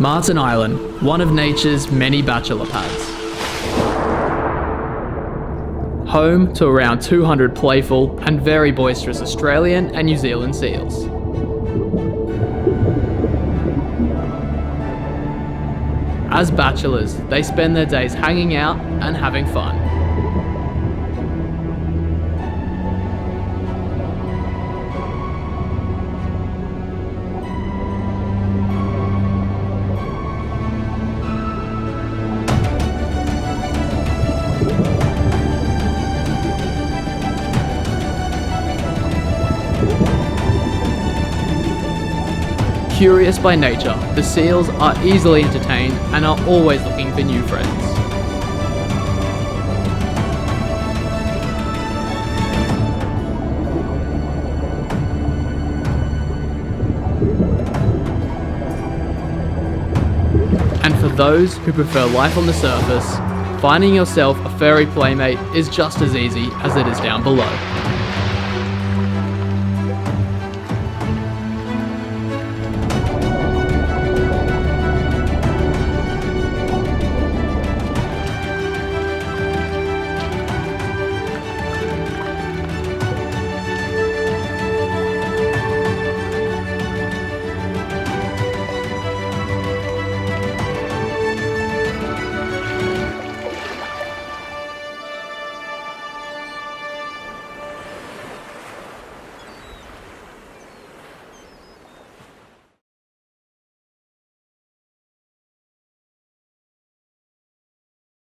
Martin Island, one of nature's many bachelor pads. Home to around 200 playful and very boisterous Australian and New Zealand seals. As bachelors, they spend their days hanging out and having fun. Curious by nature, the seals are easily entertained and are always looking for new friends. And for those who prefer life on the surface, finding yourself a furry playmate is just as easy as it is down below.